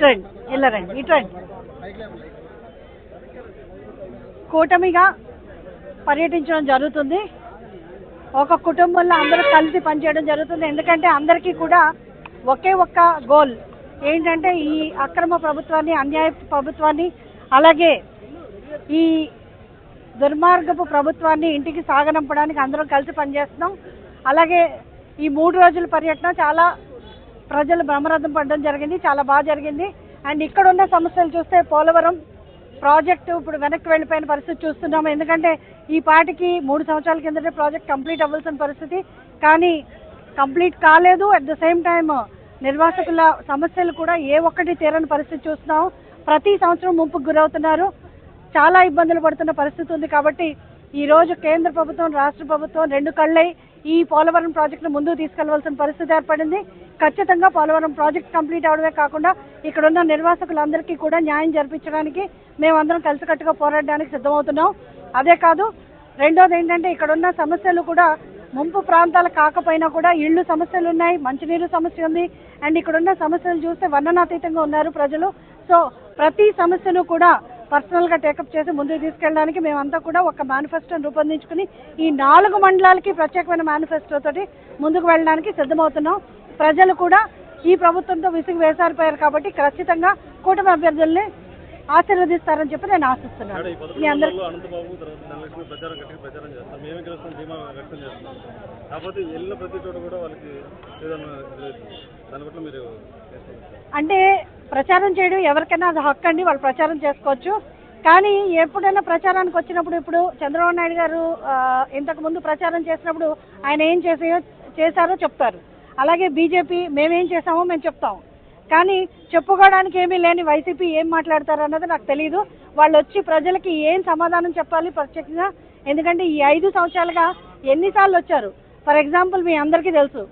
వెళ్ళరండి ఇటురండి. కూటమిగా పర్యటించడం జరుగుతుంది. ఒక కుటుంబంలో అందరూ కలిసి పనిచేయడం జరుగుతుంది. ఎందుకంటే అందరికీ కూడా ఒకే ఒక్క గోల్ ఏంటంటే ఈ అక్రమ ప్రభుత్వాన్ని, అన్యాయ ప్రభుత్వాన్ని, అలాగే ఈ దుర్మార్గపు ప్రభుత్వాన్ని ఇంటికి సాగనంపడానికి అందరం కలిసి పనిచేస్తున్నాం. అలాగే ఈ 3 రోజుల పర్యటన చాలా ప్రజలు బ్రహ్మరథం పడడం జరిగింది, చాలా బాగా జరిగింది. అండ్ ఇక్కడ ఉన్న సమస్యలు చూస్తే పోలవరం ప్రాజెక్టు ఇప్పుడు వెనక్కి వెళ్ళిపోయిన పరిస్థితి చూస్తున్నాము. ఎందుకంటే ఈ పాటికి 3 సంవత్సరాల కిందటే ప్రాజెక్ట్ కంప్లీట్ అవ్వాల్సిన పరిస్థితి, కానీ కంప్లీట్ కాలేదు. అట్ ద సేమ్ టైమ్ నిర్వాసితుల సమస్యలు కూడా ఏ ఒక్కటి తీరని పరిస్థితి చూస్తున్నాము. ప్రతి సంవత్సరం ముంపుకు గురవుతున్నారు, చాలా ఇబ్బందులు పడుతున్న పరిస్థితి ఉంది. కాబట్టి ఈరోజు కేంద్ర ప్రభుత్వం, రాష్ట్ర ప్రభుత్వం 2 కళ్ళై ఈ పోలవరం ప్రాజెక్టును ముందుకు తీసుకెళ్లవలసిన పరిస్థితి ఏర్పడింది. ఖచ్చితంగా పోలవరం ప్రాజెక్ట్ కంప్లీట్ అవడమే కాకుండా ఇక్కడున్న నిర్వాసితులందరికీ కూడా న్యాయం జరిపించడానికి మేమందరం కలిసికట్టుగా పోరాడడానికి సిద్ధమవుతున్నాం. అదే కాదు, రెండోది ఏంటంటే ఇక్కడున్న సమస్యలు కూడా ముంపు ప్రాంతాలు కాకపోయినా కూడా ఇళ్ళు సమస్యలు ఉన్నాయి, మంచినీరు సమస్య ఉంది. అండ్ ఇక్కడున్న సమస్యలు చూస్తే వర్ణనాతీతంగా ఉన్నారు ప్రజలు. సో ప్రతి సమస్యను కూడా పర్సనల్గా టేకప్ చేసి ముందుకు తీసుకెళ్ళడానికి మేమంతా కూడా ఒక మేనిఫెస్టోని రూపొందించుకుని ఈ 4 మండలాలకి ప్రత్యేకమైన మేనిఫెస్టో తోటి ముందుకు వెళ్ళడానికి సిద్ధమవుతున్నాం. ప్రజలు కూడా ఈ ప్రభుత్వంతో విసిగి వేసారిపోయారు కాబట్టి ఖచ్చితంగా కూటమి అభ్యర్థుల్ని ఆశీర్వదిస్తారని చెప్పి నేను ఆశిస్తున్నాను. మీ అందరికీ అంటే ప్రచారం చేయడం ఎవరికైనా అది హక్కు అండి, వాళ్ళు ప్రచారం చేసుకోవచ్చు. కానీ ఎప్పుడైనా ప్రచారానికి వచ్చినప్పుడు, ఇప్పుడు చంద్రబాబు నాయుడు గారు ఇంతకుముందు ప్రచారం చేసినప్పుడు ఆయన ఏం చేశారో చెప్తారు. అలాగే బీజేపీ మేమేం చేసామో మేము చెప్తాం. కానీ చెప్పుకోవడానికి ఏమీ లేని వైసీపీ ఏం మాట్లాడతారు అన్నది నాకు తెలియదు. వాళ్ళు వచ్చి ప్రజలకి ఏం సమాధానం చెప్పాలి ప్రత్యేకంగా. ఎందుకంటే ఈ 5 సంవత్సరాలుగా ఎన్నిసార్లు వచ్చారు. ఫర్ ఎగ్జాంపుల్ మీ అందరికీ తెలుసు,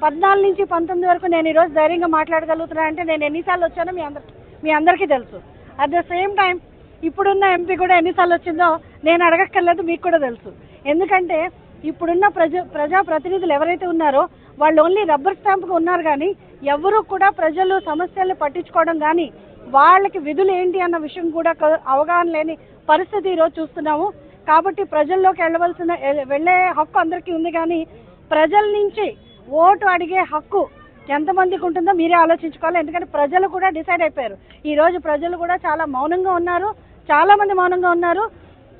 14 నుంచి 19 వరకు నేను ఈరోజు ధైర్యంగా మాట్లాడగలుగుతున్నా అంటే నేను ఎన్నిసార్లు వచ్చానో మీ అందరికీ తెలుసు. అట్ ద సేమ్ టైం ఇప్పుడున్న ఎంపీ కూడా ఎన్నిసార్లు వచ్చిందో నేను అడగక్కర్లేదు, మీకు కూడా తెలుసు. ఎందుకంటే ఇప్పుడున్న ప్రజాప్రతినిధులు ఎవరైతే ఉన్నారో వాళ్ళు ఓన్లీ రబ్బర్ స్టాంప్గా ఉన్నారు, కానీ ఎవరు కూడా ప్రజలు సమస్యలను పట్టించుకోవడం కానీ వాళ్ళకి విధులు ఏంటి అన్న విషయం కూడా అవగాహన లేని పరిస్థితి ఈరోజు చూస్తున్నాము. కాబట్టి ప్రజల్లోకి వెళ్ళే హక్కు అందరికీ ఉంది, కానీ ప్రజల నుంచి ఓటు అడిగే హక్కు ఎంతమందికి ఉంటుందో మీరే ఆలోచించుకోవాలి. ఎందుకంటే ప్రజలు కూడా డిసైడ్ అయిపోయారు. ఈరోజు ప్రజలు కూడా చాలా మౌనంగా ఉన్నారు, చాలామంది మౌనంగా ఉన్నారు,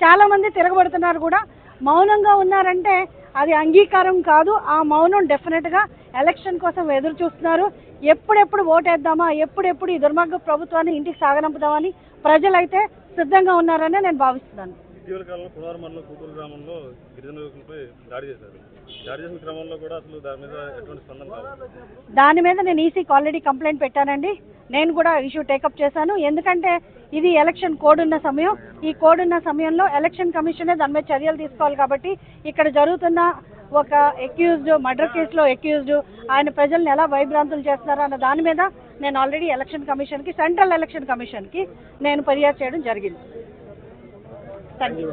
చాలామంది తిరగబడుతున్నారు కూడా. మౌనంగా ఉన్నారంటే అది అంగీకారం కాదు. ఆ మౌనం డెఫినెట్గా ఎలక్షన్ కోసం ఎదురు చూస్తున్నారు. ఎప్పుడెప్పుడు ఓటేద్దామా, ఎప్పుడెప్పుడు ఈ దుర్మార్గ ప్రభుత్వాన్ని ఇంటికి సాగనంపుదామని ప్రజలైతే సిద్ధంగా ఉన్నారని నేను భావిస్తున్నాను. ఇటీవల కాలంలో కుమార్ మండలం కూతురు గ్రామంలో గిరిజన యువకులపై దాడి చేశారు. దాడి చేసిన క్రమంలో కూడా అసలు దాని మీద ఎటువంటి స్పందన కావాలి? దాని మీద నేను ఈసీకి ఆల్రెడీ కంప్లైంట్ పెట్టానండి. నేను కూడా ఇష్యూ టేకప్ చేశాను. ఎందుకంటే ఇది ఎలక్షన్ కోడ్ ఉన్న సమయం. ఈ కోడ్ ఉన్న సమయంలో ఎలక్షన్ కమిషనే దాని మీద చర్యలు తీసుకోవాలి. కాబట్టి ఇక్కడ జరుగుతున్న ఒక అక్యూజ్డ్, మర్డర్ కేసులో అక్యూజ్డ్, ఆయన ప్రజల్ని ఎలా భయభ్రాంతులు చేస్తున్నారు అన్న దాని మీద నేను ఆల్రెడీ ఎలక్షన్ కమిషన్కి, సెంట్రల్ ఎలక్షన్ కమిషన్కి నేను ఫిర్యాదు చేయడం జరిగింది. Thank you.